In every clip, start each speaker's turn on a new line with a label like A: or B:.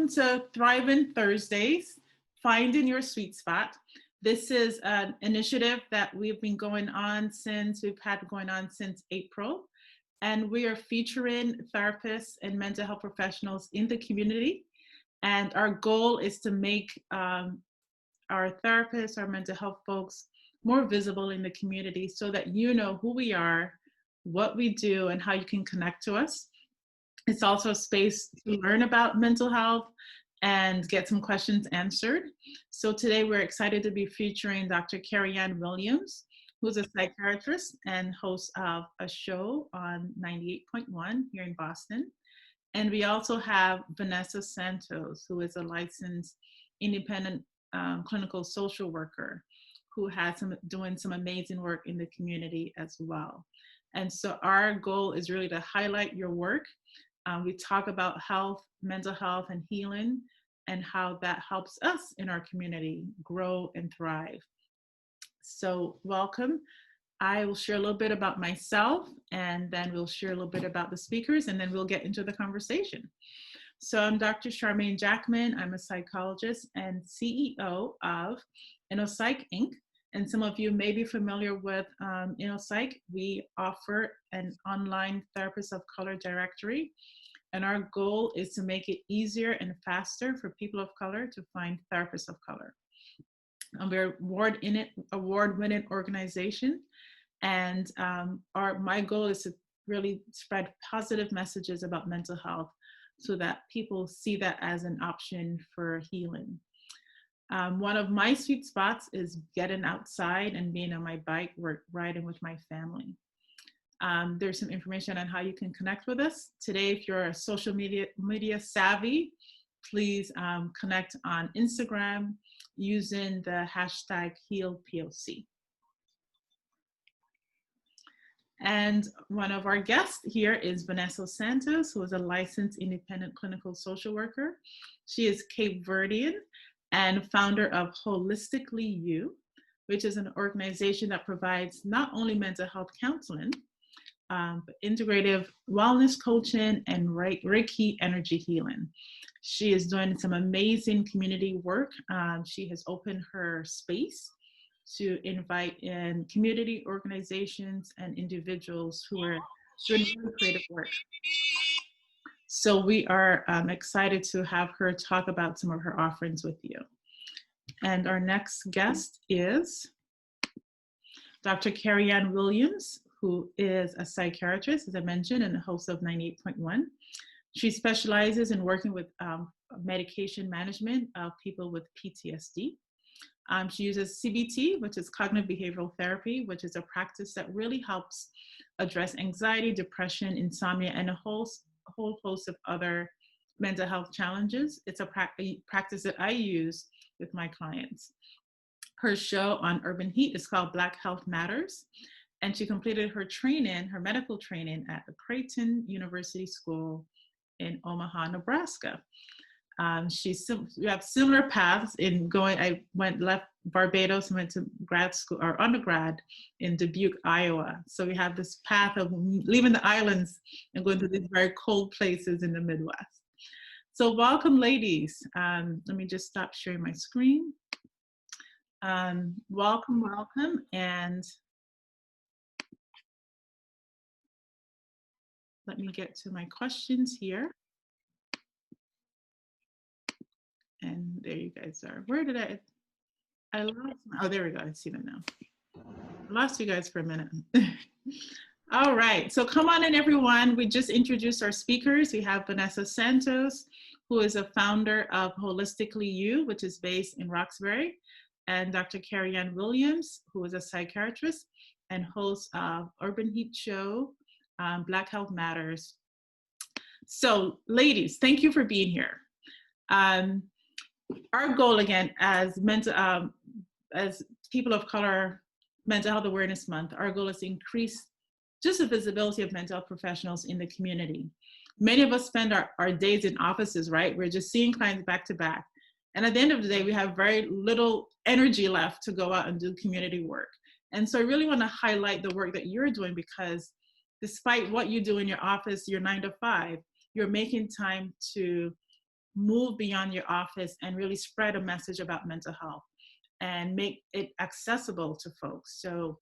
A: welcome to Thriving Thursdays, Finding Your Sweet Spot. This is an initiative that we've been going on since April, and we are featuring therapists and mental health professionals in the community. And our goal is to make our therapists, our mental health folks more visible in the community so that you know who we are, what we do, and how you can connect to us. It's also a space to learn about mental health and get some questions answered. So today we're excited to be featuring Dr. Kerryann Williams, who's a psychiatrist and host of a show on 98.1 here in Boston. And we also have Vanessa Santos, who is a licensed independent clinical social worker who has doing some amazing work in the community as well. And so our goal is really to highlight your work. We talk about health, mental health, and healing, and how that helps us in our community grow and thrive. So welcome. I will share a little bit about myself, and then we'll share a little bit about the speakers, and then we'll get into the conversation. So I'm Dr. Charmaine Jackman. I'm a psychologist and CEO of InnoPsych, Inc. And some of you may be familiar with InnoPsych. We offer an online therapist of color directory, and our goal is to make it easier and faster for people of color to find therapists of color. And we're award-winning organization, and my goal is to really spread positive messages about mental health so that people see that as an option for healing. One of my sweet spots is getting outside and being on my bike, riding with my family. There's some information on how you can connect with us. Today, if you're a social media savvy, please connect on Instagram using the hashtag HealPOC. And one of our guests here is Vanessa Santos, who is a licensed independent clinical social worker. She is Cape Verdean and founder of Holistically You, which is an organization that provides not only mental health counseling, but integrative wellness coaching and Reiki energy healing. She is doing some amazing community work. She has opened her space to invite in community organizations and individuals who are doing creative work. So we are excited to have her talk about some of her offerings with you. And our next guest is Dr. Kerryann Williams, who is a psychiatrist, as I mentioned, and the host of 98.1. She specializes in working with medication management of people with PTSD. She uses CBT, which is cognitive behavioral therapy, which is a practice that really helps address anxiety, depression, insomnia, and a whole host of other mental health challenges. It's a practice that I use with my clients. Her show on Urban Heat is called Black Health Matters, and she completed her training, her medical training at the Creighton University School in Omaha, Nebraska. We have similar paths in going. I left Barbados and went to grad school or undergrad in Dubuque, Iowa. So we have this path of leaving the islands and going to these very cold places in the Midwest. So welcome, ladies. Let me just stop sharing my screen. Welcome, and let me get to my questions here. And there you guys are. Where did I lost oh, there we go. I see them now. I lost you guys for a minute. All right, so come on in, everyone. We just introduced our speakers. We have Vanessa Santos, who is a founder of Holistically You, which is based in Roxbury, and Dr. Kerryann Williams, who is a psychiatrist and host of Urban Heat show, Black Health Matters. So ladies, thank you for being here. Our goal, again, as people of color, Mental Health Awareness Month, our goal is to increase just the visibility of mental health professionals in the community. Many of us spend our days in offices, right? We're just seeing clients back to back. And at the end of the day, we have very little energy left to go out and do community work. And so I really want to highlight the work that you're doing, because despite what you do in your office, your 9 to 5, you're making time to move beyond your office and really spread a message about mental health and make it accessible to folks. So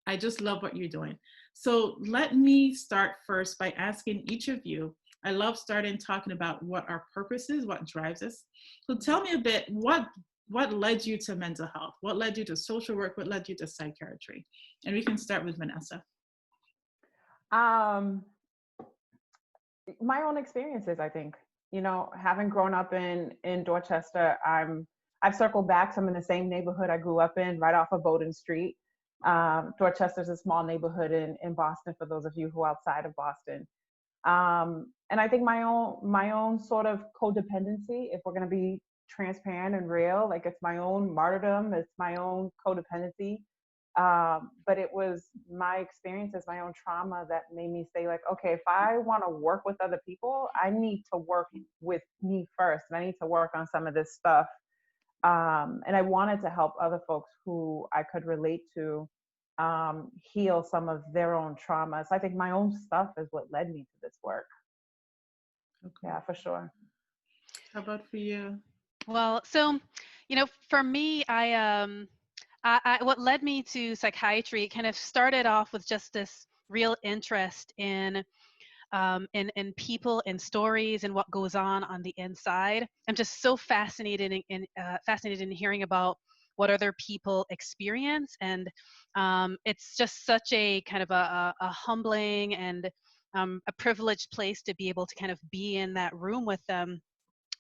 A: I just love what you're doing. So let me start first by asking each of you. I love starting talking about what our purpose is, what drives us. So tell me a bit, what led you to mental health? What led you to social work? What led you to psychiatry? And we can start with Vanessa.
B: My own experiences, I think. Having grown up in Dorchester, I've circled back. So I'm in the same neighborhood I grew up in, right off of Bowdoin Street. Dorchester's a small neighborhood in Boston, for those of you who are outside of Boston. And I think my own sort of codependency, if we're going to be transparent and real, like it's my own martyrdom, it's my own codependency. But it was my experiences, my own trauma that made me say, like, okay, if I want to work with other people, I need to work with me first, and I need to work on some of this stuff. And I wanted to help other folks who I could relate to heal some of their own traumas. I think my own stuff is what led me to this work. Okay. Yeah, for sure.
A: How about for you?
C: Well, so, for me, I what led me to psychiatry kind of started off with just this real interest in people and stories and what goes on the inside. I'm just so fascinated in hearing about what other people experience, and it's just such a kind of a humbling and a privileged place to be able to kind of be in that room with them,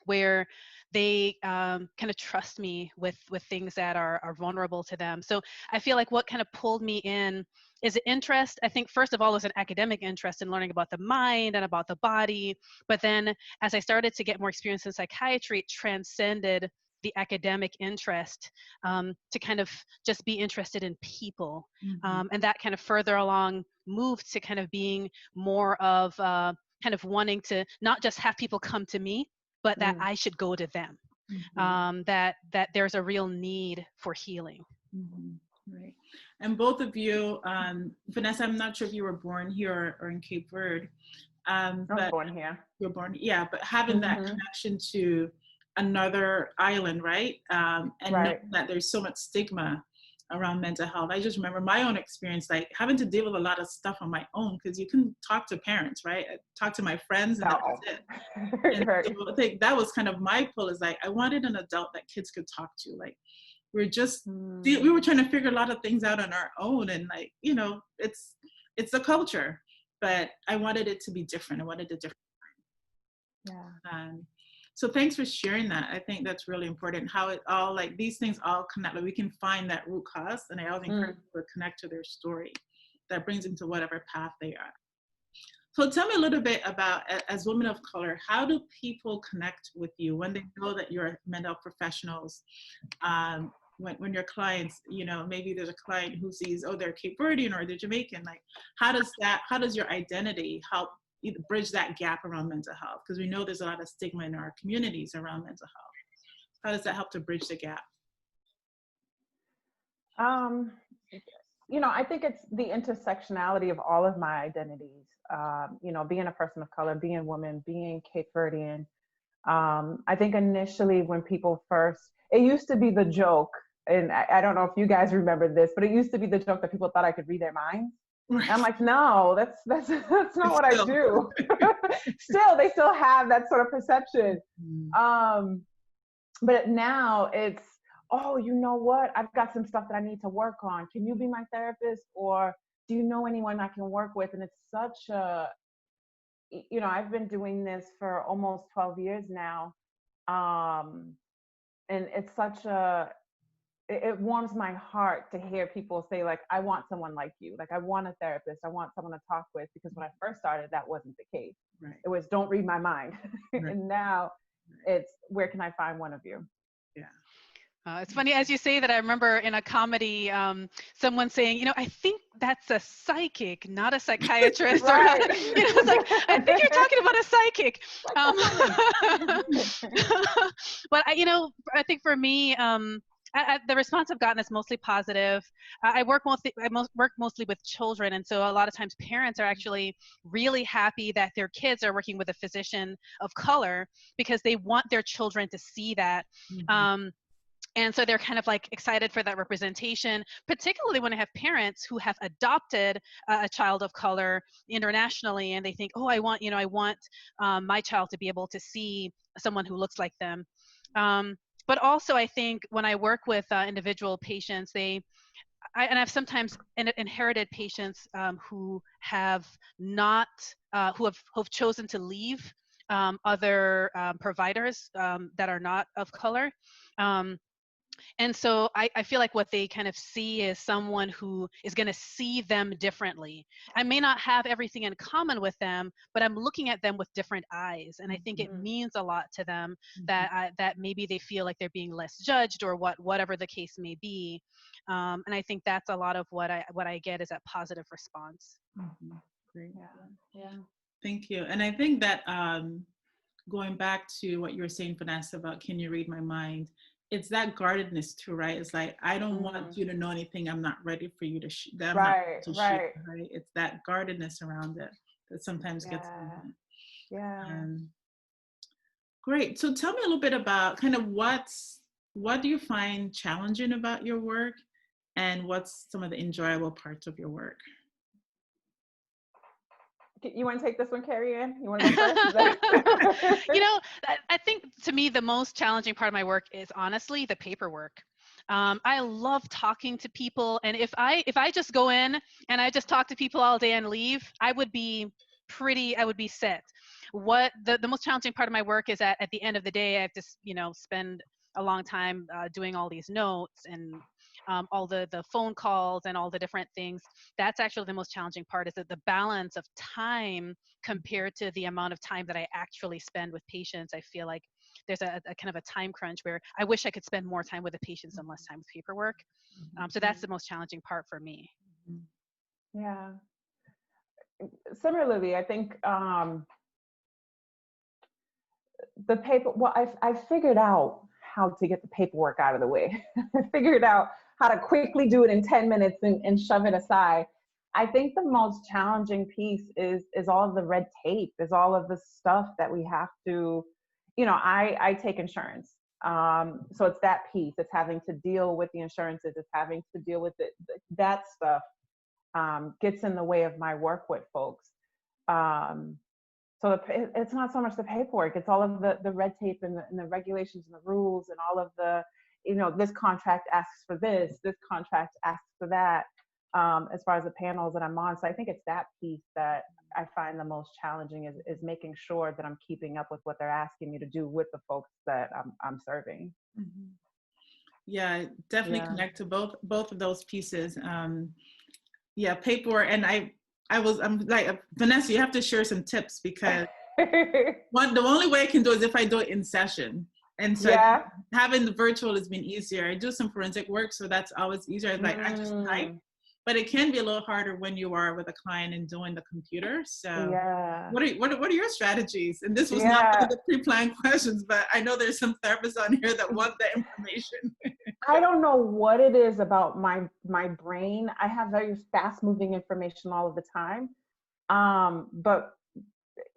C: where they kind of trust me with things that are vulnerable to them. So I feel like what kind of pulled me in is an interest. I think first of all was an academic interest in learning about the mind and about the body. But then as I started to get more experience in psychiatry, it transcended the academic interest to kind of just be interested in people.
A: Mm-hmm.
C: And that kind of further along moved to kind of being more of kind of wanting to not just have people come to me, but that I should go to them.
A: Mm-hmm.
C: That there's a real need for healing.
A: Mm-hmm. Right. And both of you, Vanessa, I'm not sure if you were born here or in Cape Verde.
B: I was born here.
A: You're born, yeah, but having that connection to another island, right? And knowing that there's so much stigma around mental health. I just remember my own experience, like having to deal with a lot of stuff on my own, because you can talk to parents, right? I talk to my friends, and that was it. And so I think that was kind of my pull, is like I wanted an adult that kids could talk to. Like we were trying to figure a lot of things out on our own, and like, it's the culture, but I wanted it to be different. I wanted a different. Yeah. So thanks for sharing that. I think that's really important, how it all, like these things all connect. Like we can find that root cause, and I always encourage people to connect to their story that brings them to whatever path they are. So tell me a little bit about, as women of color, how do people connect with you when they know that you're mental health professionals? When your clients, maybe there's a client who sees, oh, they're Cape Verdean or they're Jamaican. Like, how does your identity help bridge that gap around mental health? Because we know there's a lot of stigma in our communities around mental health. How does that help to bridge the gap?
B: I think it's the intersectionality of all of my identities. Being a person of color, being a woman, being Cape Verdean. I think initially when people it used to be the joke, and I don't know if you guys remember this, but it used to be the joke that people thought I could read their minds. Right. I'm like, no, that's not what I do. They still have that sort of perception. But now it's, oh, you know what? I've got some stuff that I need to work on. Can you be my therapist? Or do you know anyone I can work with? And it's such I've been doing this for almost 12 years now. And it's it warms my heart to hear people say, like, I want someone like you. Like, I want a therapist. I want someone to talk with. Because when I first started, that wasn't the case. Right. It was, don't read my mind. Right. And now it's, where can I find one of you?
C: Yeah. It's funny, as you say that, I remember in a comedy, someone saying, I think that's a psychic, not a psychiatrist. Right. Or, it's like, I think you're talking about a psychic. But I think for me, the response I've gotten is mostly positive. Work mostly with children, and so a lot of times parents are actually really happy that their kids are working with a physician of color because they want their children to see that. And so they're kind of like excited for that representation, particularly when I have parents who have adopted a child of color internationally, and they think, oh, I want my child to be able to see someone who looks like them. But also, I think when I work with individual patients, I've sometimes inherited patients who have not, who have chosen to leave other providers that are not of color. And so I feel like what they kind of see is someone who is going to see them differently. I may not have everything in common with them, but I'm looking at them with different eyes. And I think it means a lot to them that maybe they feel like they're being less judged or whatever the case may be. And I think that's a lot of what I get is that positive response.
A: Great.
B: Yeah.
A: Thank you. And I think that going back to what you were saying, Vanessa, about can you read my mind? It's that guardedness too, right? It's like, I don't want you to know anything I'm not ready for you to share.
B: Right.
A: It's that guardedness around it that sometimes gets in.
B: Yeah.
A: Great. So tell me a little bit about kind of what do you find challenging about your work, and what's some of the enjoyable parts of your work?
B: You want to take this one, Kerryann? You want to go first?
C: I think to me, the most challenging part of my work is honestly the paperwork. I love talking to people. And if I just go in and I just talk to people all day and leave, I would be set. What the most challenging part of my work is that at the end of the day, I have to, spend a long time doing all these notes and all the phone calls and all the different things. That's actually the most challenging part, is that the balance of time compared to the amount of time that I actually spend with patients. I feel like there's a kind of a time crunch where I wish I could spend more time with the patients and less time with paperwork. So that's the most challenging part for me.
B: Yeah. Similarly, I think the paper, well, I figured out how to get the paperwork out of the way. I figured out how to quickly do it in 10 minutes and shove it aside. I think the most challenging piece is all of the red tape, is all of the stuff that we have to, I take insurance. So it's that piece. It's having to deal with the insurances. It's having to deal with that stuff gets in the way of my work with folks. So it's not so much the paperwork, it's all of the red tape and the regulations and the rules and all of the, this contract asks for this contract asks for that, as far as the panels that I'm on. So I think it's that piece that I find the most challenging, is making sure that I'm keeping up with what they're asking me to do with the folks that I'm serving.
A: Yeah, definitely connect to both of those pieces. Paperwork. And I'm like, Vanessa, you have to share some tips, because the only way I can do it is if I do it in session. And so having the virtual has been easier. I do some forensic work, so that's always easier. Like I just type, but it can be a little harder when you are with a client and doing the computer. So what are your strategies? And this was not one of the pre-planned questions, but I know there's some therapists on here that want the information.
B: I don't know what it is about my brain. I have very fast moving information all of the time. But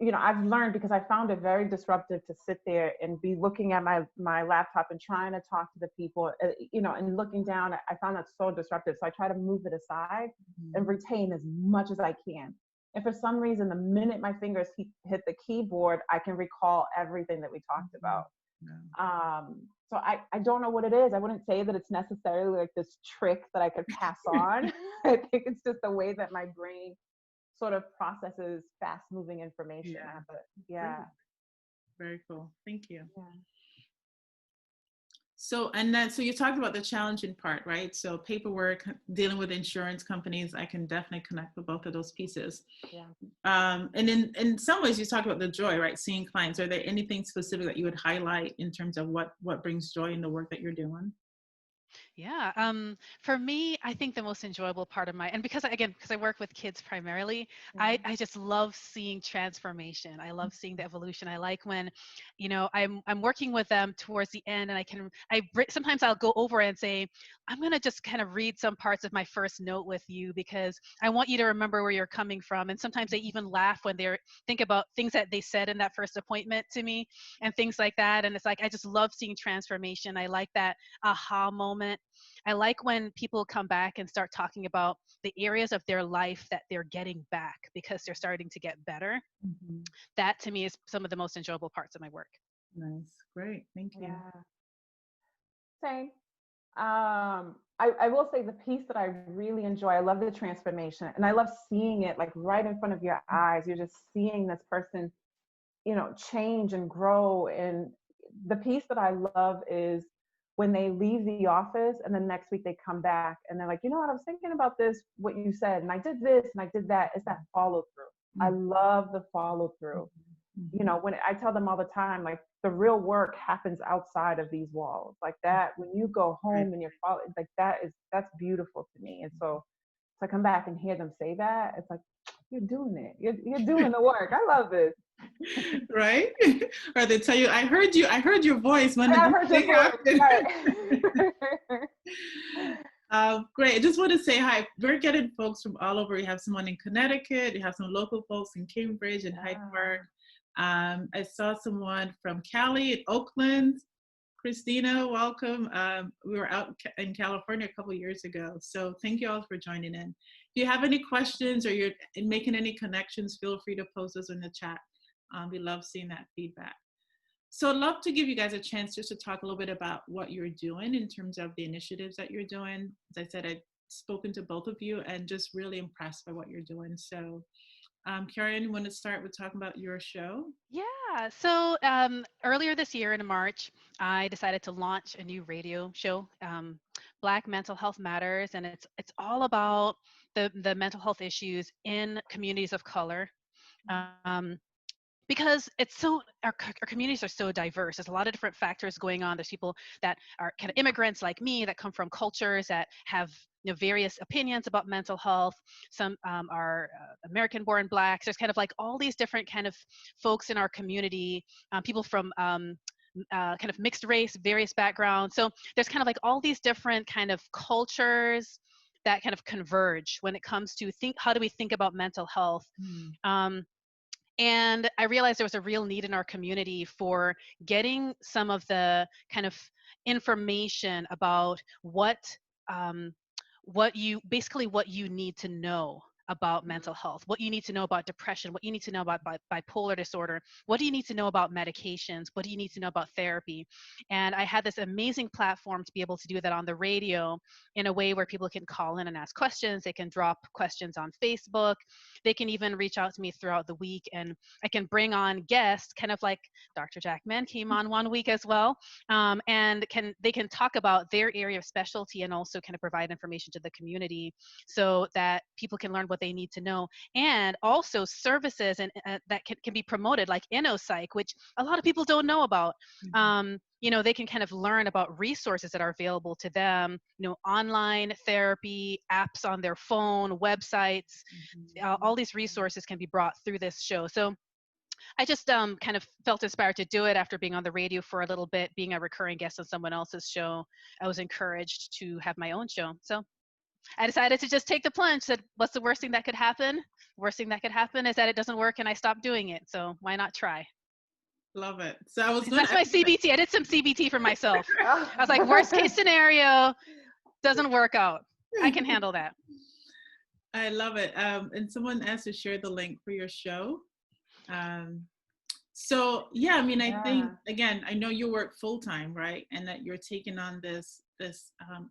B: I've learned, because I found it very disruptive to sit there and be looking at my laptop and trying to talk to the people, and looking down. I found that so disruptive. So I try to move it aside and retain as much as I can. And for some reason, the minute my fingers hit the keyboard, I can recall everything that we talked about. So I don't know what it is. I wouldn't say that it's necessarily like this trick that I could pass on. I think it's just the way that my brain sort of processes fast moving information.
A: Very cool. Thank you. So you talked about the challenging part, right? So paperwork, dealing with insurance companies, I can definitely connect with both of those pieces. And in some ways you talk about the joy, right? Seeing clients. Are there anything specific that you would highlight in terms of what brings joy in the work that you're doing?
C: Yeah. For me, I think the most enjoyable part of and because I work with kids primarily,
B: Yeah.
C: I just love seeing transformation. I love seeing the evolution. I like when, I'm working with them towards the end, and sometimes I'll go over and say, I'm gonna just kind of read some parts of my first note with you because I want you to remember where you're coming from. And sometimes they even laugh when they think about things that they said in that first appointment to me and things like that. And it's like I just love seeing transformation. I like that aha moment. I like when people come back and start talking about the areas of their life that they're getting back because they're starting to get better.
A: Mhm.
C: That to me is some of the most enjoyable parts of my work.
A: Nice. Great. Thank you.
B: Yeah. Same. I will say the piece that I really enjoy, I love the transformation and I love seeing it like right in front of your eyes. You're just seeing this person, change and grow. And the piece that I love is when they leave the office and then next week they come back and they're like, you know what, I was thinking about this, what you said, and I did this and I did that. It's that follow through. I love the follow through. When I tell them all the time, like the real work happens outside of these walls, like that. When you go home and you're following, like that's beautiful to me. And so to come back and hear them say that, it's like you're doing it. You're doing the work. I love this.
A: Right? Or they tell you, I heard your voice when
B: I
A: this
B: heard your
A: thing
B: voice.
A: happened.
B: Right.
A: Great. I just want to say hi. We're getting folks from all over. We have someone in Connecticut. You have some local folks in Cambridge and Hyde Park. I saw someone from Cali and Oakland. Christina, welcome. We were out in California a couple of years ago. So thank you all for joining in. If you have any questions or you're making any connections, feel free to post those in the chat. We love seeing that feedback. So I'd love to give you guys a chance just to talk a little bit about what you're doing in terms of the initiatives that you're doing. As I said, I've spoken to both of you and just really impressed by what you're doing. So Kerryann, you want to start with talking about your show?
C: Yeah. So earlier this year in March, I decided to launch a new radio show, Black Mental Health Matters, and it's all about the mental health issues in communities of color. Um, because our communities are so diverse. There's a lot of different factors going on. There's people that are kind of immigrants like me that come from cultures that have various opinions about mental health. Some are American born blacks. There's kind of like all these different kind of folks in our community, people from kind of mixed race, various backgrounds. So there's kind of like all these different kind of cultures that kind of converge when it comes to how do we think about mental health. And I realized there was a real need in our community for getting some of the kind of information about what you need to know about mental health, what you need to know about depression, what you need to know about bipolar disorder, what do you need to know about medications, what do you need to know about therapy. And I had this amazing platform to be able to do that on the radio in a way where people can call in and ask questions. They can drop questions on Facebook. They can even reach out to me throughout the week, and I can bring on guests, kind of like Dr. Jackman came on one week as well, and they can talk about their area of specialty and also kind of provide information to the community so that people can learn what they need to know, and also services and that can be promoted, like InnoPsych, which a lot of people don't know about. They can kind of learn about resources that are available to them, online therapy, apps on their phone, websites, all these resources can be brought through this show. So I just kind of felt inspired to do it after being on the radio for a little bit, being a recurring guest on someone else's show. I was encouraged to have my own show. So I decided to just take the plunge. Said, what's the worst thing that could happen? Worst thing that could happen is that it doesn't work and I stop doing it. So why not try?
A: Love it. So I was
C: That's my CBT. I did some CBT for myself. I was like, worst case scenario, doesn't work out. I can handle that.
A: I love it. And someone asked to share the link for your show. So yeah, I mean, I think, again, I know you work full time, right? And that you're taking on this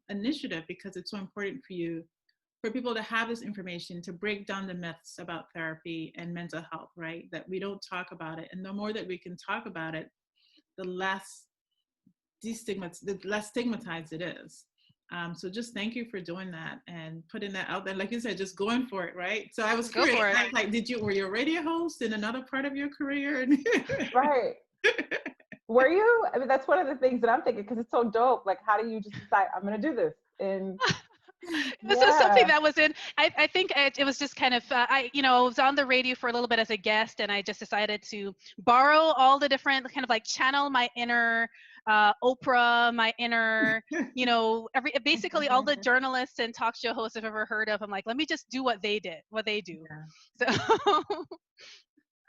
A: initiative because it's so important for you, for people to have this information, to break down the myths about therapy and mental health, right? That we don't talk about it. And the more that we can talk about it, the less stigmatized it is. So just thank you for doing that and putting that out there. Like you said, just going for it, right? So I was curious, like, were you a radio host in another part of your career?
B: Right. Were you? I mean, that's one of the things that I'm thinking because it's so dope. Like, how do you just decide I'm going to do this? And
C: It was just something
B: yeah,
C: that was in, I think it was just kind of, I was on the radio for a little bit as a guest, and I just decided to borrow all the different kind of like channel my inner Oprah, my inner, basically all the journalists and talk show hosts I've ever heard of. I'm like, let me just do what they did, what they do.
A: Yeah.
C: So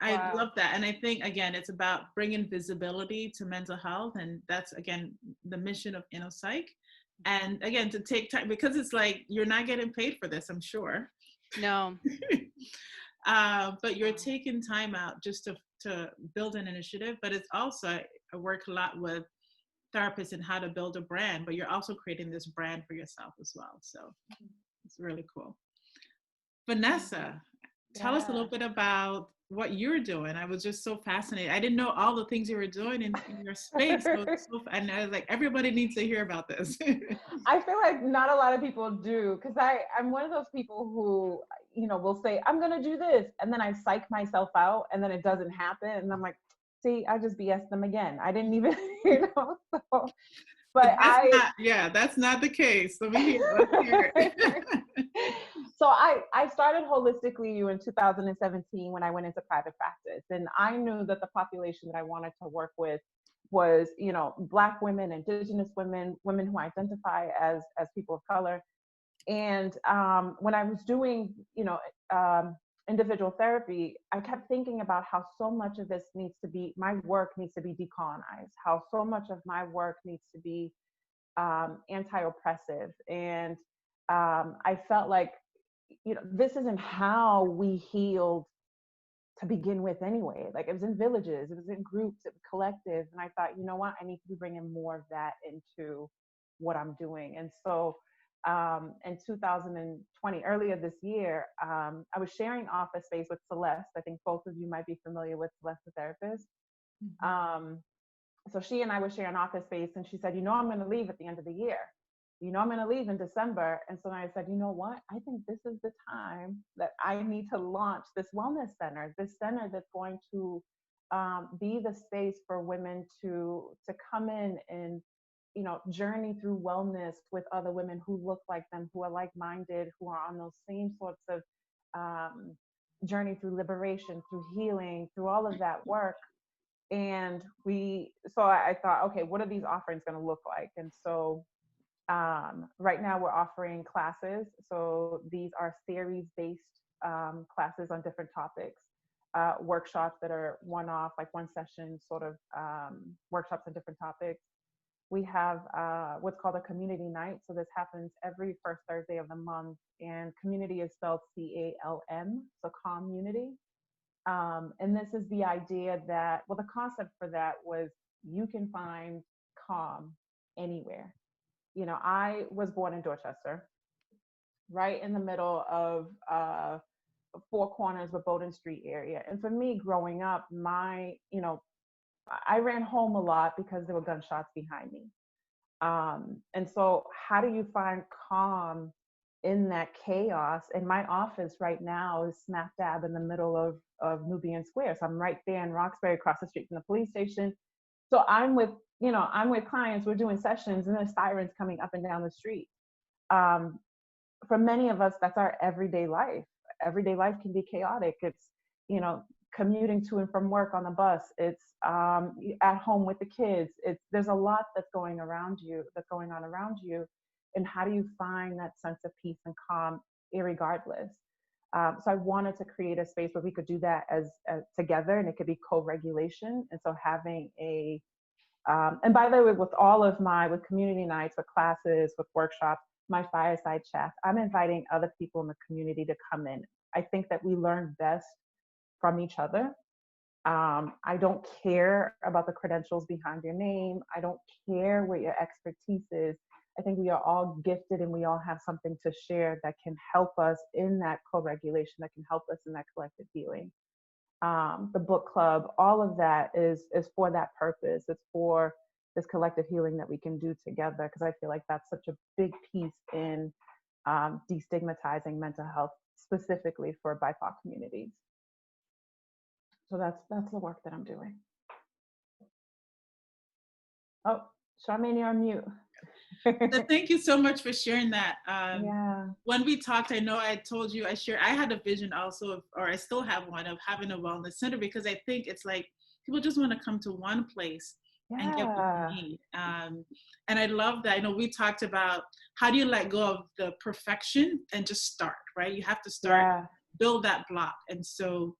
A: I
B: wow.
A: love that. And I think, again, it's about bringing visibility to mental health. And that's, again, the mission of InnoPsych. And again, to take time, because it's like, you're not getting paid for this, I'm sure.
C: no.
A: But you're taking time out just to build an initiative. But it's also, I work a lot with therapists in how to build a brand, but you're also creating this brand for yourself as well. So it's really cool. Vanessa, tell us a
B: Yeah.
A: little bit about what you're doing. I was just so fascinated. I didn't know all the things you were doing in your space. And I was like, everybody needs to hear about this.
B: I feel like not a lot of people do because I'm one of those people who, will say, I'm going to do this. And then I psych myself out and then it doesn't happen. And I'm like, see, I just BS them again. I didn't even, so, but
A: That's not the case. Let's hear it.
B: So I started Holistically You in 2017 when I went into private practice. And I knew that the population that I wanted to work with was, Black women, Indigenous women, women who identify as people of color. And when I was doing, individual therapy, I kept thinking about how so much of my work needs to be decolonized, how so much of my work needs to be anti-oppressive. And I felt like, this isn't how we healed to begin with anyway. Like, it was in villages, it was in groups, it was collective. And I thought, you know what, I need to be bringing more of that into what I'm doing. And so in 2020, earlier this year, I was sharing office space with Celeste. I think both of you might be familiar with Celeste, the therapist. So she and I were sharing office space, and she said, I'm going to leave at the end of the year. I'm going to leave in December. And so I said, you know what? I think this is the time that I need to launch this wellness center, this center that's going to be the space for women to come in and, journey through wellness with other women who look like them, who are like-minded, who are on those same sorts of journey through liberation, through healing, through all of that work. And so I thought, okay, what are these offerings going to look like? And so right now we're offering classes. So these are series-based classes on different topics, workshops that are one-off, like one session sort of workshops on different topics. We have what's called a community night. So this happens every first Thursday of the month, and community is spelled CALM, so CALMmuity. And this is the idea that, well, the concept for that was you can find calm anywhere. I was born in Dorchester, right in the middle of Four Corners with Bowdoin Street area. And for me, growing up, I ran home a lot because there were gunshots behind me. And so how do you find calm in that chaos? And my office right now is smack dab in the middle of Nubian Square. So I'm right there in Roxbury, across the street from the police station. So I'm with clients, we're doing sessions, and there's sirens coming up and down the street. For many of us, that's our everyday life. Everyday life can be chaotic. It's, commuting to and from work on the bus. It's at home with the kids. There's a lot that's going on around you. And how do you find that sense of peace and calm irregardless? So I wanted to create a space where we could do that as together, and it could be co-regulation. And so having and by the way, with community nights, with classes, with workshops, my fireside chat, I'm inviting other people in the community to come in. I think that we learn best from each other. I don't care about the credentials behind your name. I don't care what your expertise is. I think we are all gifted and we all have something to share that can help us in that co-regulation, that can help us in that collective healing. The book club, all of that is for that purpose. It's for this collective healing that we can do together, because I feel like that's such a big piece in destigmatizing mental health, specifically for BIPOC communities. So that's the work that I'm doing. Oh, Charmaine, you're on mute.
A: So thank you so much for sharing that.
B: Yeah.
A: When we talked, I know I told you I had a vision also, or I still have one, of having a wellness center, because I think it's like people just want to come to one place and get what
B: Yeah.
A: they need. And I love that. I know we talked about how do you let go of the perfection and just start, right? You have to start,
B: Yeah.
A: build that block. And so,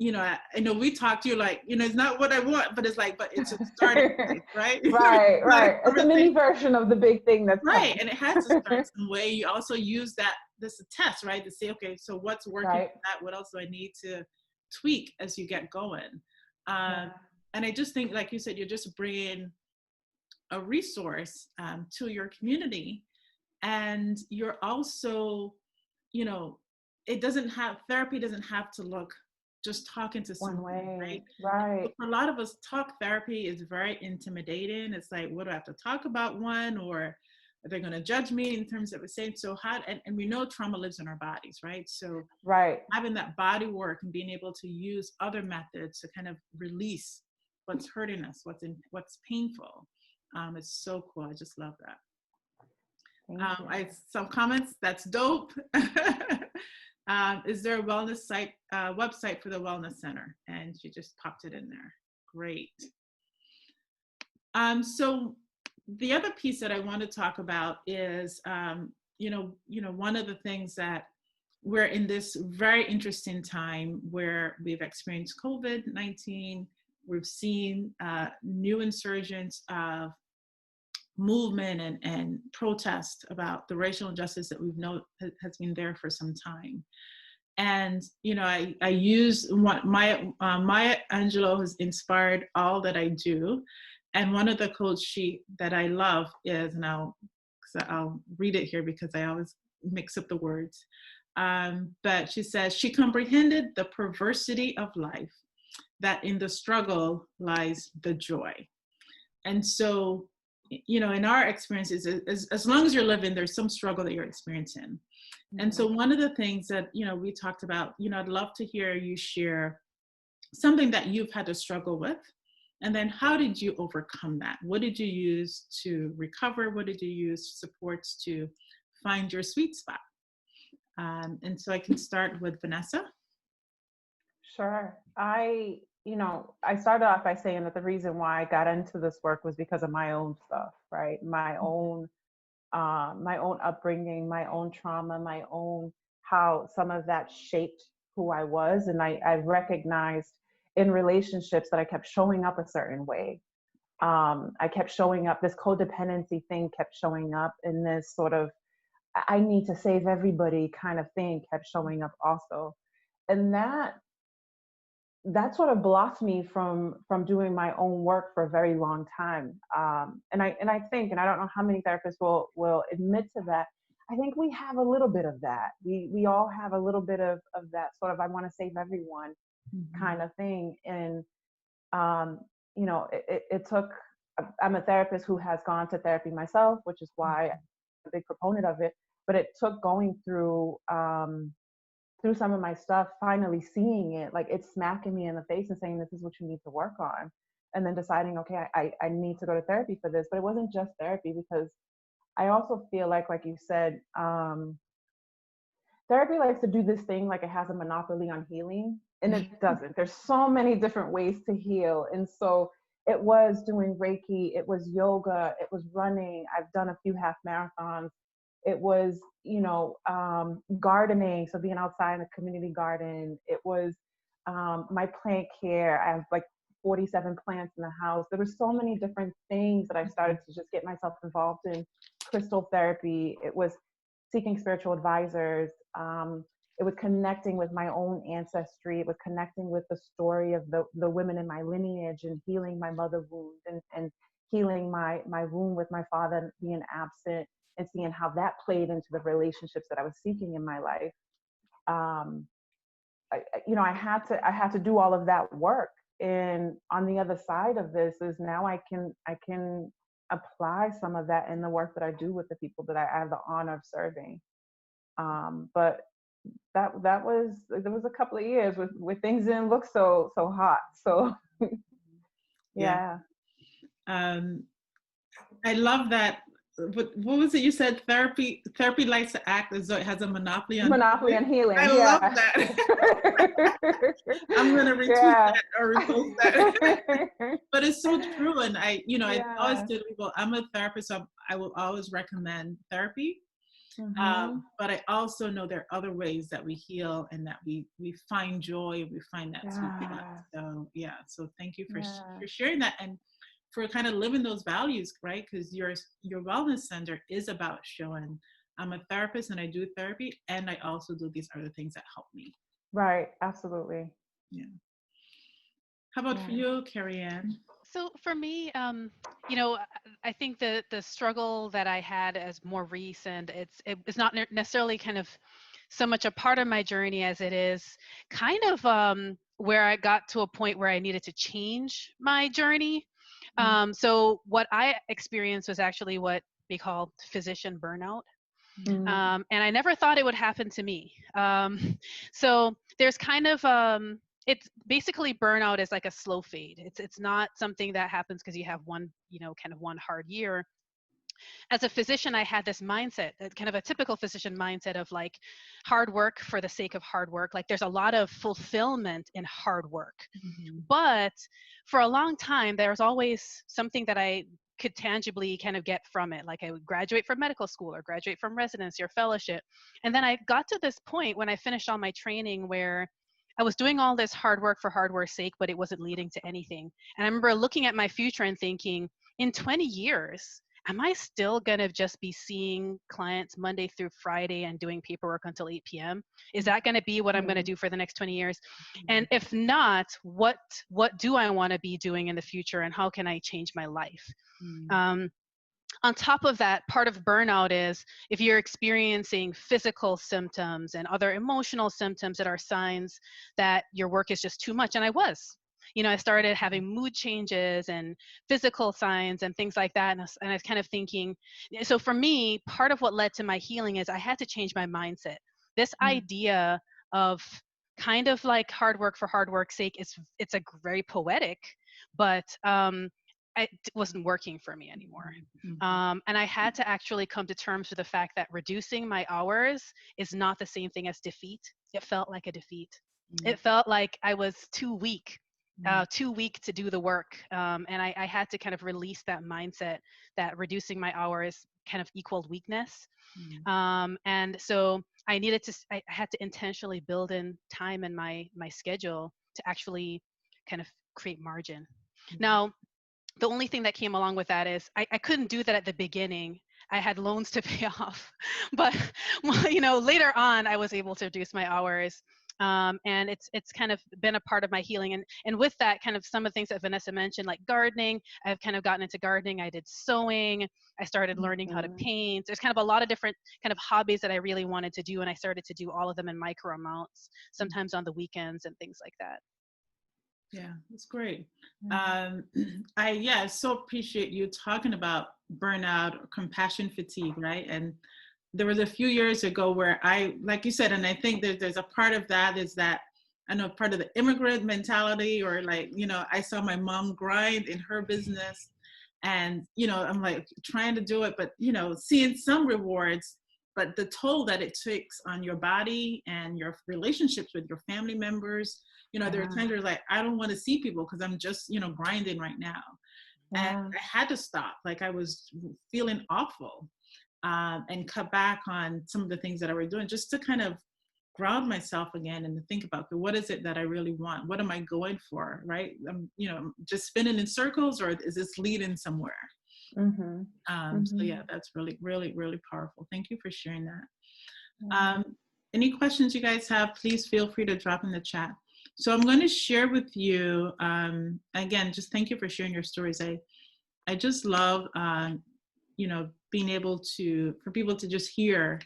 A: I know we talked, you're like, it's not what I want, but it's like, but it's a starting place, right?
B: Right,
A: Not a
B: right. It's a mini
A: conversation.
B: version of the big thing that's
A: Right.
B: coming.
A: And it has to start some way. You also use this test, right? To say, okay, so what's working
B: Right.
A: for that? What else do I need to tweak as you get going?
B: Yeah.
A: And I just think, like you said, you're just bringing a resource to your community. And you're also, you know, therapy doesn't have to look just talking to
B: One
A: someone, right?
B: way. Right.
A: For a lot of us, talk therapy is very intimidating. It's like, what do I have to talk about one, or are they going to judge me in terms of a saying? So and we know trauma lives in our bodies, right? So
B: Right.
A: having that body work and being able to use other methods to kind of release what's hurting us, what's painful, it's so cool. I just love that.
B: Thank you.
A: Some comments. That's dope. Is there a website for the wellness center? And she just popped it in there. Great. So the other piece that I want to talk about is, one of the things that we're in this very interesting time where we've experienced COVID-19. We've seen new insurgents of movement and protest about the racial injustice that we've known has been there for some time. And I use Maya Angelou has inspired all that I do. And one of the quotes that I love is, and I'll read it here because I always mix up the words. But she says, she comprehended the perversity of life, that in the struggle lies the joy. And so, in our experiences, as long as you're living, there's some struggle that you're experiencing. And so one of the things that, we talked about, I'd love to hear you share something that you've had to struggle with. And then how did you overcome that? What did you use to recover? What did you use supports to find your sweet spot? And so I can start with Vanessa.
B: Sure. I started off by saying that the reason why I got into this work was because of my own stuff, right? My own upbringing, my own trauma, my own, how some of that shaped who I was. And I recognized in relationships that I kept showing up a certain way. I kept showing up, this codependency thing kept showing up, and this sort of, I need to save everybody kind of thing kept showing up also. And that sort of blocked me from doing my own work for a very long time. And I think, and I don't know how many therapists will admit to that, I think we have a little bit of that. We all have a little bit of that sort of, I want to save everyone kind of thing. And it took, I'm a therapist who has gone to therapy myself, which is why I'm a big proponent of it. But it took going through some of my stuff, finally seeing it, like it's smacking me in the face and saying, this is what you need to work on. And then deciding, okay, I need to go to therapy for this. But it wasn't just therapy, because I also feel like you said, therapy likes to do this thing like it has a monopoly on healing, and it doesn't. There's so many different ways to heal. And so it was doing Reiki, it was yoga, it was running. I've done a few half marathons. It was, gardening, so being outside in a community garden. It was my plant care. I have like 47 plants in the house. There were so many different things that I started to just get myself involved in. Crystal therapy. It was seeking spiritual advisors. It was connecting with my own ancestry. It was connecting with the story of the women in my lineage and healing my mother wound and healing my wound with my father being absent, and seeing how that played into the relationships that I was seeking in my life. I had to do all of that work. And on the other side of this is now I can apply some of that in the work that I do with the people that I have the honor of serving. But there was a couple of years where things didn't look so hot. So yeah.
A: I love that. What was it you said? Therapy likes to act as though it has a monopoly on
B: Monopoly
A: healing.
B: and healing.
A: I love
B: Yeah.
A: that. I'm gonna retweet
B: Yeah.
A: that or repost that. But it's so true. And I always
B: Yeah.
A: tell people I'm a therapist, so I will always recommend therapy.
B: Mhm.
A: But I also know there are other ways that we heal and that we find joy, we find that sweet spot.
B: Yeah.
A: So yeah, so thank you for
B: Yeah.
A: for sharing that and for kind of living those values, right? Because your wellness center is about showing I'm a therapist and I do therapy and I also do these other things that help me.
B: Right. Absolutely.
A: Yeah. How about for
B: Yeah.
A: you, Kerryann?
C: So for me, I think the struggle that I had as more recent, it's not necessarily kind of so much a part of my journey as it is kind of where I got to a point where I needed to change my journey. So what I experienced was actually what they call physician burnout.
B: Mm.
C: And I never thought it would happen to me. So there's kind of it's basically burnout is like a slow fade. It's not something that happens because you have one, kind of one hard year. As a physician, I had this mindset, kind of a typical physician mindset of like hard work for the sake of hard work. Like there's a lot of fulfillment in hard work.
A: Mhm.
C: But for a long time, there was always something that I could tangibly kind of get from it. Like I would graduate from medical school or graduate from residency or fellowship. And then I got to this point when I finished all my training where I was doing all this hard work for hard work's sake, but it wasn't leading to anything. And I remember looking at my future and thinking, in 20 years, am I still going to just be seeing clients Monday through Friday and doing paperwork until 8 p.m.? Is that going to be what I'm going to do for the next 20 years? And if not, what do I want to be doing in the future and how can I change my life? Um, on top of that, part of burnout is if you're experiencing physical symptoms and other emotional symptoms that are signs that your work is just too much. And I was. I started having mood changes and physical signs and things like that. And I was kind of thinking, so for me, part of what led to my healing is I had to change my mindset. This idea of kind of like hard work for hard work's sake, it's a very poetic, but it wasn't working for me anymore. And I had to actually come to terms with the fact that reducing my hours is not the same thing as defeat. It felt like a defeat. It felt like I was too weak to do the work. And I had to kind of release that mindset that reducing my hours kind of equaled weakness. And so I had to intentionally build in time in my schedule to actually kind of create margin. Now, the only thing that came along with that is I couldn't do that at the beginning. I had loans to pay off, but later on I was able to reduce my hours, and it's kind of been a part of my healing. And with that, kind of some of the things that Vanessa mentioned, like gardening, I've kind of gotten into gardening. I did sewing. I started learning how to paint. There's kind of a lot of different kind of hobbies that I really wanted to do, and I started to do all of them in micro amounts, sometimes on the weekends and things like that.
A: Yeah, that's great. I so appreciate you talking about burnout or compassion fatigue, right? And there was a few years ago where like you said, and I think there's a part of that is that I know part of the immigrant mentality, or like, I saw my mom grind in her business and, I'm like trying to do it, but, seeing some rewards, but the toll that it takes on your body and your relationships with your family members, there are times where like, I don't want to see people because I'm just, grinding right now. And I had to stop. Like I was feeling awful, and cut back on some of the things that I was doing just to kind of ground myself again and to think about what is it that I really want? What am I going for? Right? Just spinning in circles, or is this leading somewhere? So yeah, that's really, really, really powerful. Thank you for sharing that. Any questions you guys have, please feel free to drop in the chat. So I'm going to share with you, again, just thank you for sharing your stories. I just love, being able for people to just hear,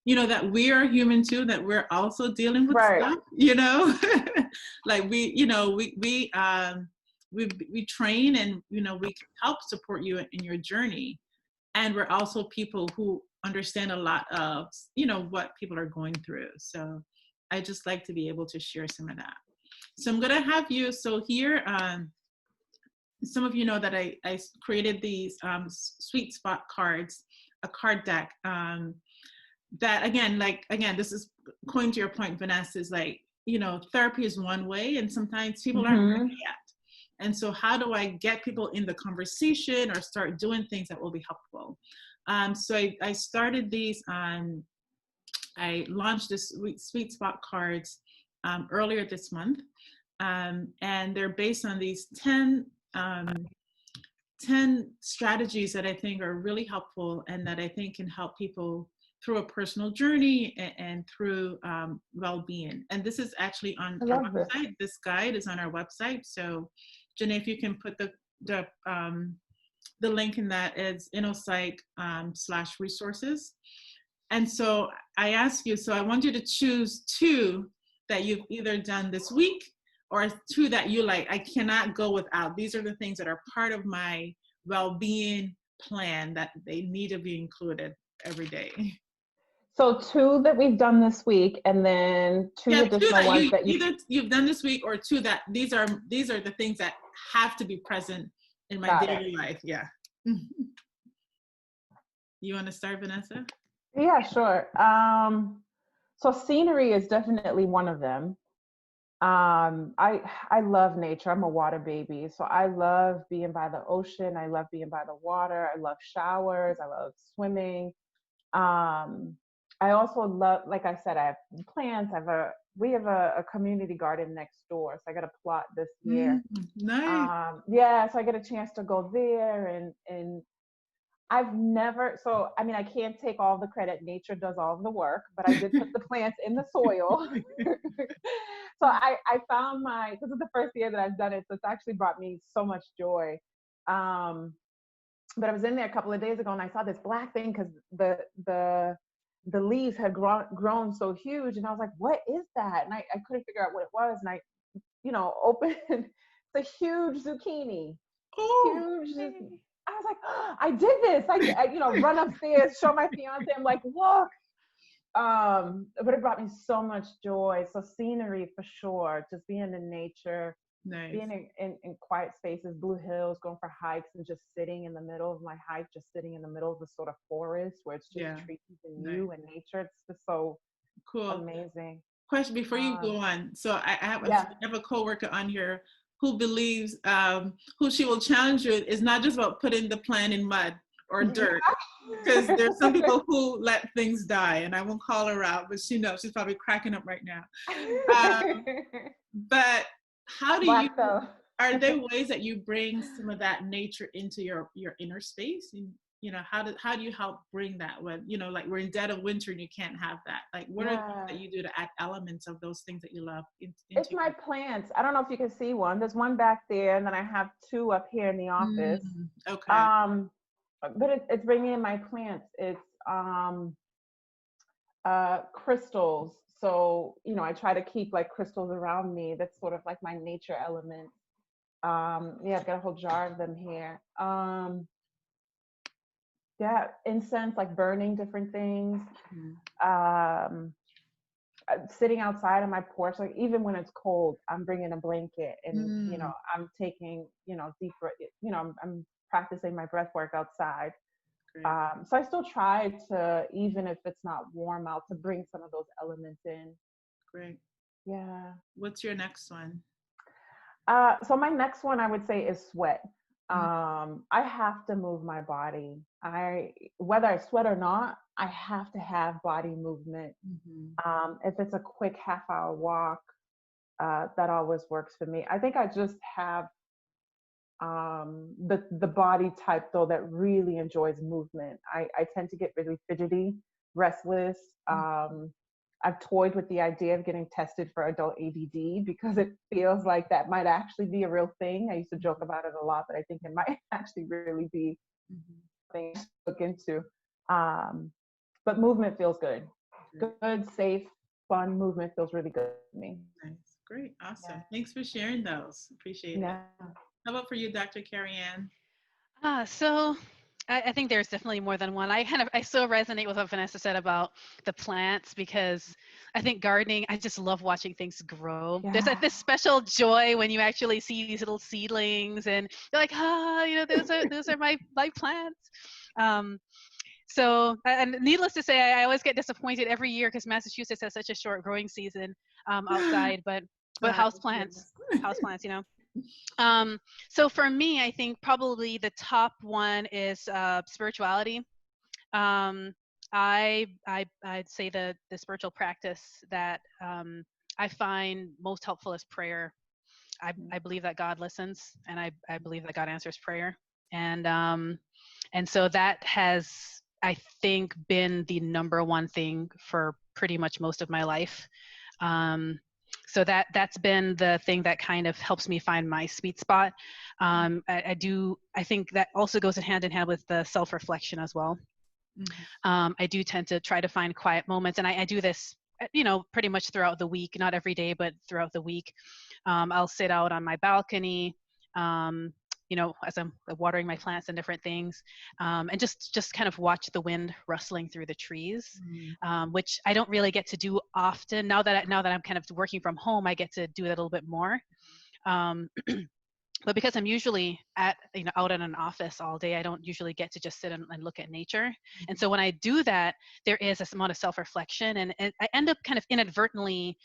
A: that we are human too, that we're also dealing with stuff, like we train and, we help support you in your journey. And we're also people who understand a lot of, what people are going through. So I just like to be able to share some of that. So I'm going to have you, so here, some of you know that I created these sweet spot cards, a card deck, that again, this is going to your point, Vanessa, is like, therapy is one way, and sometimes people aren't ready yet. And so how do I get people in the conversation or start doing things that will be helpful? So I started these, I launched this sweet spot cards earlier this month. And they're based on these 10 strategies that I think are really helpful and that I think can help people through a personal journey and through well-being. And this is actually on our website. This guide is on our website. So Janae, if you can put the link in that, is InnoPsych/resources. And so I ask you, so I want you to choose 2 that you've either done this week or 2 that you like, I cannot go without. These are the things that are part of my well-being plan that they need to be included every day.
B: So 2 that we've done this week, and then 2 additional ones that
A: you've done this week, or 2 that these are the things that have to be present in my daily life. Yeah. You want to start, Vanessa?
B: Yeah, sure. So scenery is definitely one of them. I love nature. I'm a water baby, so I love being by the ocean. I love being by the water. I love showers. I love swimming. I also love, like I said, I have plants. We have a community garden next door, so I got a plot this year.
A: Nice.
B: Yeah, so I get a chance to go there, and I've never, so I mean, I can't take all the credit. Nature does all of the work, but I did put the plants in the soil. So I found this is the first year that I've done it, so it's actually brought me so much joy. But I was in there a couple of days ago and I saw this black thing because the leaves had grown so huge, and I was like, what is that? And I couldn't figure out what it was, and I opened it's a huge zucchini. Huge. I was like, oh, I did this. I run upstairs, show my fiance. I'm like, look. But it brought me so much joy. So scenery for sure. Just being in nature, being in quiet spaces, Blue Hills, going for hikes, and just sitting in the middle of my hike, just sitting in the middle of the sort of forest where it's just trees and you and nature. It's just so
A: cool,
B: amazing.
A: Question before you go on. So I have a coworker on here who believes, who she will challenge you, is not just about putting the plant in mud or dirt, because there's some people who let things die, and I won't call her out, but she knows, she's probably cracking up right now. But how do you, are there ways that you bring some of that nature into your inner space? And how do you help bring that when, like we're in dead of winter and you can't have that? Like what are things that you do to add elements of those things that you love into
B: it's my plants. I don't know if you can see one. There's one back there, and then I have 2 up here in the office.
A: Okay.
B: But it's bringing in my plants. It's crystals. So I try to keep like crystals around me. That's sort of like my nature element. I've got a whole jar of them here. Incense, like burning different things. Sitting outside on my porch, like even when it's cold, I'm bringing a blanket, and I'm taking deeper. I'm practicing my breath work outside. So I still try to, even if it's not warm out, to bring some of those elements in.
A: Great.
B: Yeah.
A: What's your next one?
B: So my next one, I would say, is sweat. I have to move my body. Whether I sweat or not, I have to have body movement. If it's a quick half-hour walk, that always works for me. I think I just have the body type though that really enjoys movement. I tend to get really fidgety, restless. I've toyed with the idea of getting tested for adult ADD because it feels like that might actually be a real thing. I used to joke about it a lot, but I think it might actually really be something to look into. But movement feels good. Good, safe, fun movement feels really good to me.
A: Nice. Great. Awesome. Yeah. Thanks for sharing those. Appreciate it. How about for you, Dr. Kerryann?
C: So I think there's definitely more than one. I so resonate with what Vanessa said about the plants, because I think gardening, I just love watching things grow. There's like
B: Yeah.
C: this special joy when you actually see these little seedlings and you're like, those are my plants. Um, and needless to say, I always get disappointed every year because Massachusetts has such a short growing season outside, but
A: Sorry.
C: houseplants, so for me, I think probably the top one is spirituality. Um, I'd say the spiritual practice that I find most helpful is prayer. I believe that God listens, and I believe that God answers prayer, and so that has, I think, been the number one thing for pretty much most of my life. So that's been the thing that kind of helps me find my sweet spot. I think that also goes hand in hand with the self-reflection as well. I do tend to try to find quiet moments, and I do this, pretty much throughout the week, not every day, but throughout the week. I'll sit out on my balcony, as I'm watering my plants and different things, and just kind of watch the wind rustling through the trees, which I don't really get to do often. Now that I'm kind of working from home, I get to do it a little bit more. But because I'm usually out in an office all day, I don't usually get to just sit and look at nature. And so when I do that, there is this amount of self-reflection, and I end up kind of inadvertently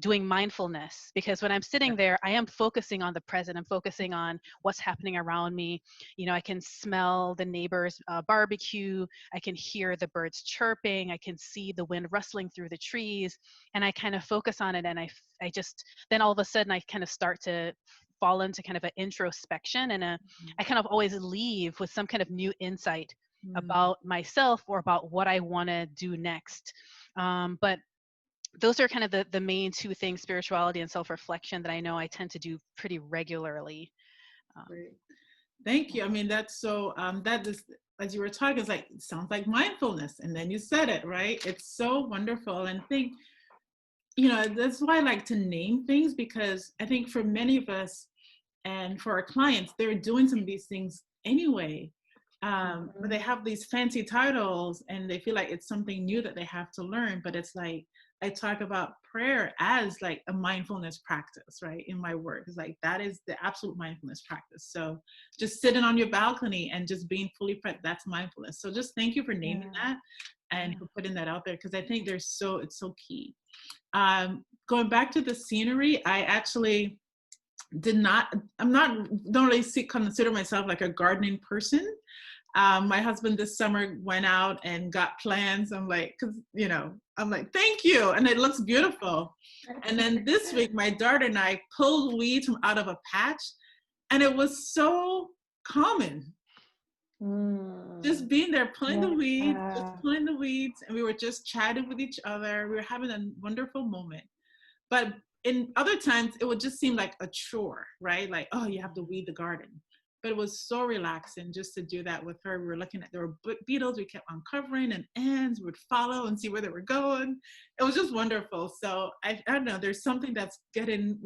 C: doing mindfulness, because when I'm sitting there, I am focusing on the present. I'm focusing on what's happening around me. I can smell the neighbor's barbecue. I can hear the birds chirping. I can see the wind rustling through the trees, and I kind of focus on it. And I just, then all of a sudden I kind of start to fall into kind of an introspection, and I kind of always leave with some kind of new insight about myself or about what I want to do next. But those are kind of the main two things, spirituality and self-reflection, that I know I tend to do pretty regularly.
A: Great. Thank you. I mean, that's so, that is, as you were talking, it's like, it sounds like mindfulness. And then you said it, right? It's so wonderful. And I think, that's why I like to name things, because I think for many of us and for our clients, they're doing some of these things anyway. But they have these fancy titles and they feel like it's something new that they have to learn. But it's like, I talk about prayer as like a mindfulness practice, right? In my work, it's like, that is the absolute mindfulness practice. So just sitting on your balcony and just being fully present, that's mindfulness. So just thank you for naming that and for putting that out there, because I think it's so key. Going back to the scenery, I actually don't really consider myself like a gardening person. My husband this summer went out and got plants. I'm like, thank you. And it looks beautiful. And then this week, my daughter and I pulled weeds from out of a patch, and it was so common. Just being there, pulling the weeds, and we were just chatting with each other. We were having a wonderful moment. But in other times, it would just seem like a chore, right? Like, oh, you have to weed the garden. But it was so relaxing just to do that with her. We were looking at, there were beetles we kept uncovering, and ants would follow and see where they were going. It was just wonderful. So I don't know, there's something that's getting,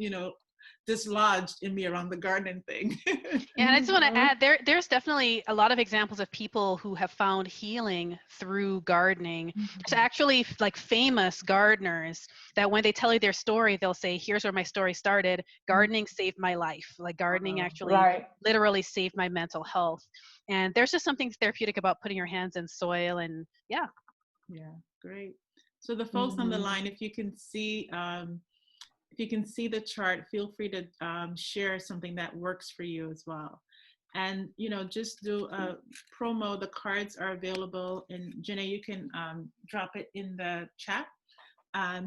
A: dislodged in me around the gardening thing.
C: Yeah, and I just want to add, there's definitely a lot of examples of people who have found healing through gardening. There's actually like famous gardeners that when they tell you their story, they'll say, here's where my story started. Gardening saved my life. Like gardening actually literally saved my mental health. And there's just something therapeutic about putting your hands in soil, and yeah.
A: Yeah, great. So the folks on the line, if you can see the chart, feel free to share something that works for you as well. And, just do a promo. The cards are available, and Jenna, you can drop it in the chat.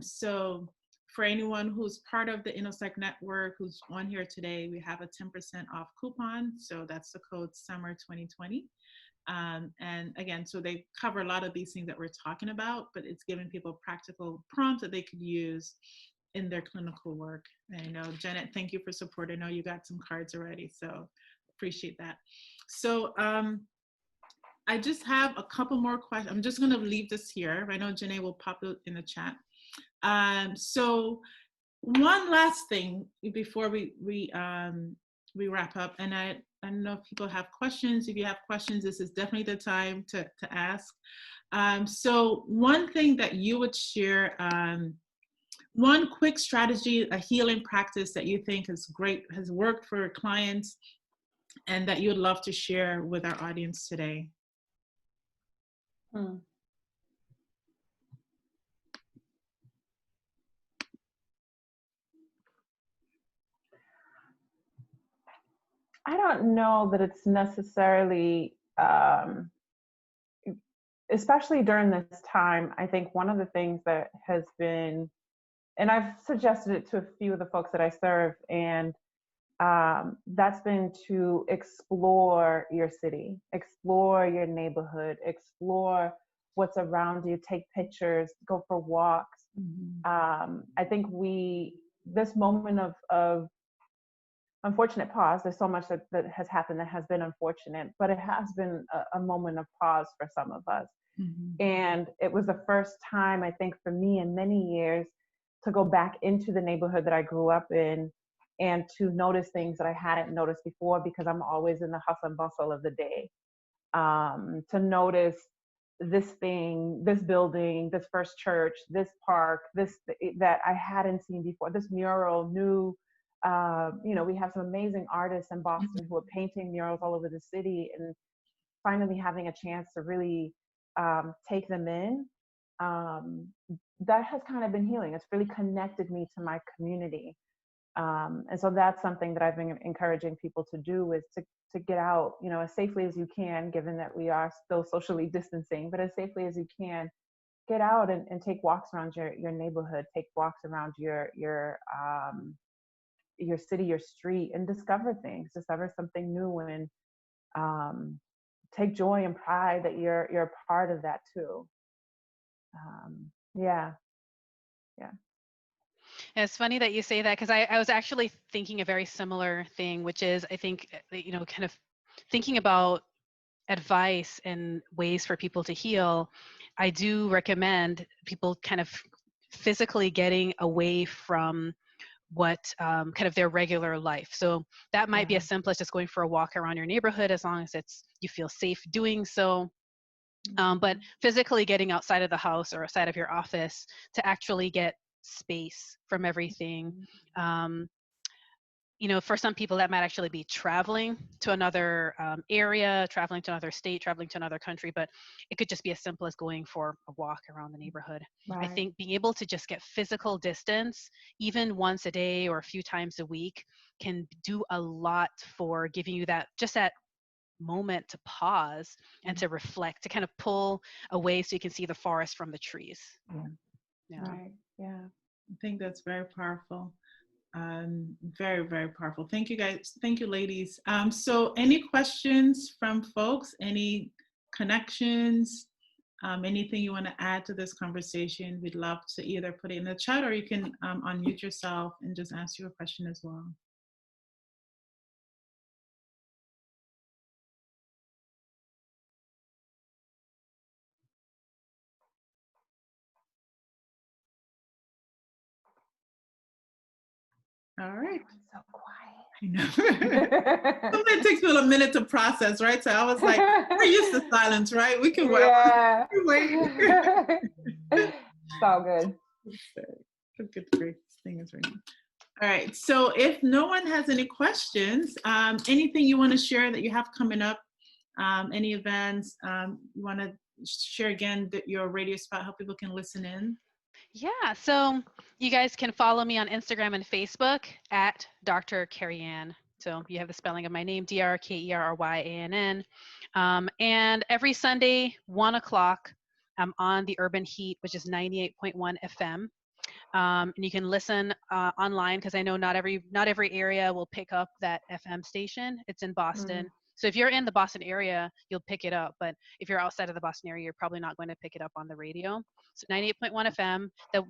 A: So for anyone who's part of the InnoPsych network, who's on here today, we have a 10% off coupon. So that's the code summer 2020. And again, so they cover a lot of these things that we're talking about, but it's giving people practical prompts that they could use in their clinical work. And I know, Janet, thank you for support. I know you got some cards already, so appreciate that. So I just have a couple more questions. I'm just gonna leave this here. I know Janae will pop it in the chat. So one last thing before we wrap up, and I don't know if people have questions. If you have questions, this is definitely the time to ask. So one thing that you would share, one quick strategy, a healing practice that you think is great, has worked for your clients, and that you'd love to share with our audience today.
B: I don't know that it's necessarily, especially during this time, I think one of the things that has been, and I've suggested it to a few of the folks that I serve, and that's been to explore your city, explore your neighborhood, explore what's around you, take pictures, go for walks. I think this moment of unfortunate pause, there's so much that has happened that has been unfortunate, but it has been a moment of pause for some of us. And it was the first time, I think, for me in many years to go back into the neighborhood that I grew up in and to notice things that I hadn't noticed before, because I'm always in the hustle and bustle of the day. To notice this thing, this building, this first church, this park, that I hadn't seen before, this mural, new. We have some amazing artists in Boston who are painting murals all over the city, and finally having a chance to really take them in, that has kind of been healing. It's really connected me to my community. And so that's something that I've been encouraging people to do, is to get out, as safely as you can, given that we are still socially distancing, but as safely as you can, get out and take walks around your neighborhood, take walks around your city, your street, and discover something new, and take joy and pride that you're a part of that too. Yeah.
C: It's funny that you say that, because I was actually thinking a very similar thing, which is, I think, kind of thinking about advice and ways for people to heal. I do recommend people kind of physically getting away from what kind of their regular life. So that might be as simple as just going for a walk around your neighborhood, as long as you feel safe doing so. But physically getting outside of the house or outside of your office to actually get space from everything. For some people that might actually be traveling to another area, traveling to another state, traveling to another country, but it could just be as simple as going for a walk around the neighborhood.
B: Right.
C: I think being able to just get physical distance, even once a day or a few times a week, can do a lot for giving you that moment to pause and to reflect, to kind of pull away so you can see the forest from the trees.
B: Yeah. Right. Yeah.
A: I think that's very powerful. Very, very powerful. Thank you, guys. Thank you, ladies. So any questions from folks? Any connections? Anything you want to add to this conversation? We'd love to either put it in the chat, or you can unmute yourself and just ask your question as well. All right.
B: So quiet.
A: I know. Sometimes it takes me a minute to process, right? So I was like, we're used to silence, right? We can wait.
B: Yeah.
A: Wait.
B: It's all good.
A: Good grief, this thing is ringing. All right. So if no one has any questions, anything you want to share that you have coming up, any events, you want to share again your radio spot, how people can listen in?
C: Yeah, so you guys can follow me on Instagram and Facebook at Dr. Kerryann. So you have the spelling of my name, DrKerryann. And every Sunday, 1 o'clock, I'm on the Urban Heat, which is 98.1 FM. And you can listen online, because I know not every area will pick up that FM station. It's in Boston. So if you're in the Boston area, you'll pick it up. But if you're outside of the Boston area, you're probably not going to pick it up on the radio. So 98.1 FM. The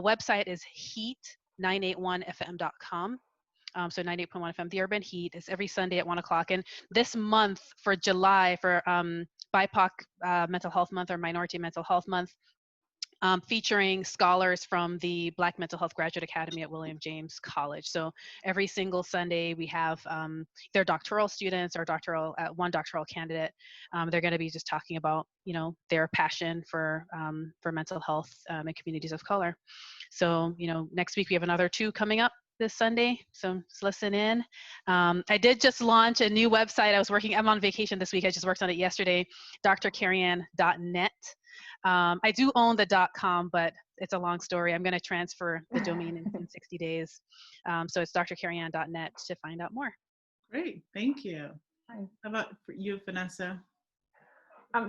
C: website is heat981fm.com. So 98.1 FM. The Urban Heat is every Sunday at 1 o'clock. And this month for July, for BIPOC Mental Health Month, or Minority Mental Health Month, featuring scholars from the Black Mental Health Graduate Academy at William James College. So every single Sunday we have their doctoral students or one doctoral candidate. They're going to be just talking about, their passion for mental health in communities of color. So, next week we have another 2 coming up this Sunday, so just listen in. I did just launch a new website. I'm on vacation this week. I just worked on it yesterday, drkerryann.net. I do own the .com, but it's a long story. I'm going to transfer the domain in 60 days. So it's drkerryann.net to find out more.
A: Great, thank you.
B: Hi.
A: How about for you, Vanessa?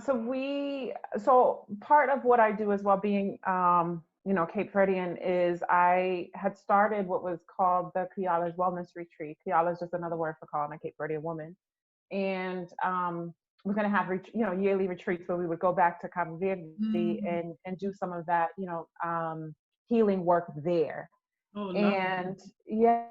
B: So part of what I do as well, being Cape Verdean, is I had started what was called the Kiala's Wellness Retreat. Kiala is just another word for calling a Cape Verdean woman, and we're going to have yearly retreats where we would go back to Cabo Verde and do some of that healing work there.
A: Oh,
B: and yeah.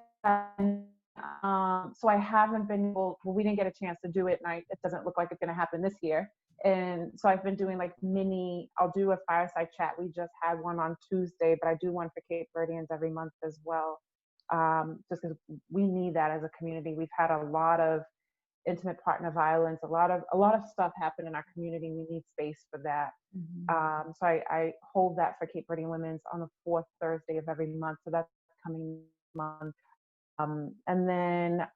B: So I haven't been able. Well, we didn't get a chance to do it, and it doesn't look like it's going to happen this year. And so I've been doing I'll do a fireside chat. We just had one on Tuesday, but I do one for Cape Verdeans every month as well. Just because we need that as a community. We've had a lot of intimate partner violence, a lot of stuff happen in our community. We need space for that. Mm-hmm. So I hold that for Cape Verdean Women's on the 4th Thursday of every month. So that's coming month. And then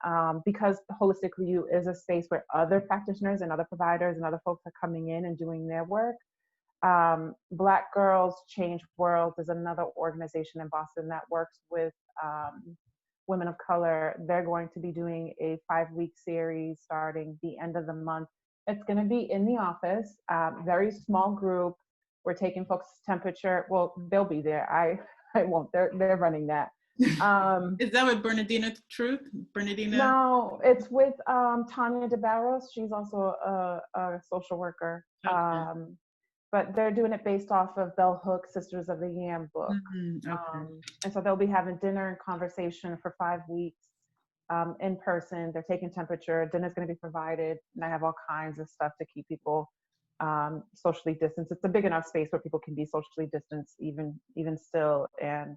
B: because Holistic Review is a space where other practitioners and other providers and other folks are coming in and doing their work, Black Girls Change World is another organization in Boston that works with women of color. They're going to be doing a 5-week series starting the end of the month. It's going to be in the office, very small group. We're taking folks' temperature. Well, they'll be there. I won't. They're running that.
A: Is that with Bernardina Truth? Bernardina?
B: No, it's with Tanya DeBarros. She's also a social worker.
A: Okay.
B: But they're doing it based off of Bell Hook's Sisters of the Yam book.
A: Mm-hmm. Okay.
B: And so they'll be having dinner and conversation for 5 weeks in person. They're taking temperature. Dinner's going to be provided. And I have all kinds of stuff to keep people socially distanced. It's a big enough space where people can be socially distanced even still. And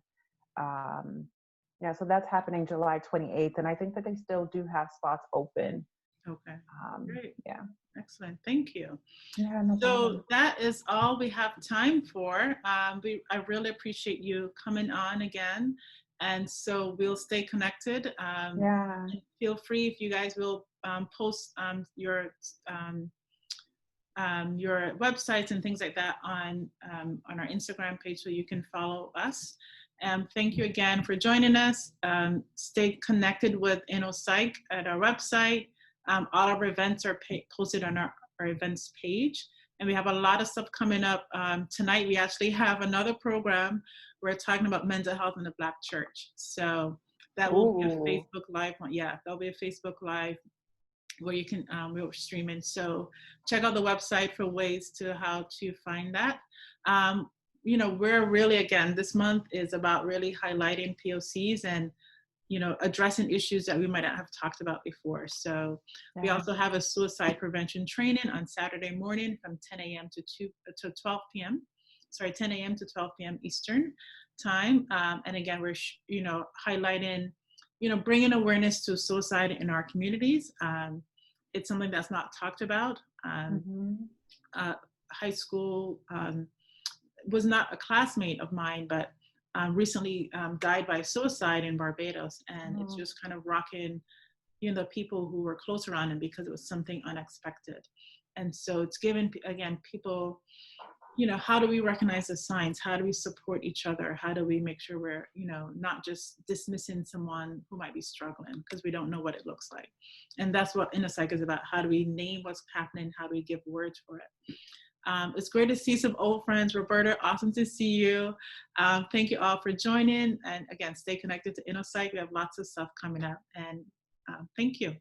B: so that's happening July 28th. And I think that they still do have spots open.
A: Okay. Great.
B: Yeah.
A: Excellent. Thank you.
B: Yeah, no
A: so
B: problem.
A: That is all we have time for. I really appreciate you coming on again. And so we'll stay connected. Feel free, if you guys will post your websites and things like that on our Instagram page so you can follow us. Thank you again for joining us. Stay connected with InnoPsych at our website. All of our events are posted on our events page. And we have a lot of stuff coming up. Tonight, we actually have another program. We're talking about mental health in the Black church. So that will be a Facebook Live one. Yeah, that'll be a Facebook Live where you can, we're streaming. So check out the website for ways to how to find that. We're really, again, this month is about really highlighting POCs and addressing issues that we might not have talked about before. So we also have a suicide prevention training on Saturday morning from 10 a.m. to 12 p.m. Sorry, 10 a.m. to 12 p.m. Eastern time. And again, we're, highlighting, bringing awareness to suicide in our communities. It's something that's not talked about. High school was not a classmate of mine, but recently died by suicide in Barbados, and it's just kind of rocking, the people who were close around him because it was something unexpected. And so it's given, again, people, how do we recognize the signs? How do we support each other? How do we make sure we're, not just dismissing someone who might be struggling because we don't know what it looks like. And that's what InnoPsych is about. How do we name what's happening? How do we give words for it? It's great to see some old friends. Roberta, awesome to see you. Thank you all for joining. And again, stay connected to InnoPsych. We have lots of stuff coming up. And thank you.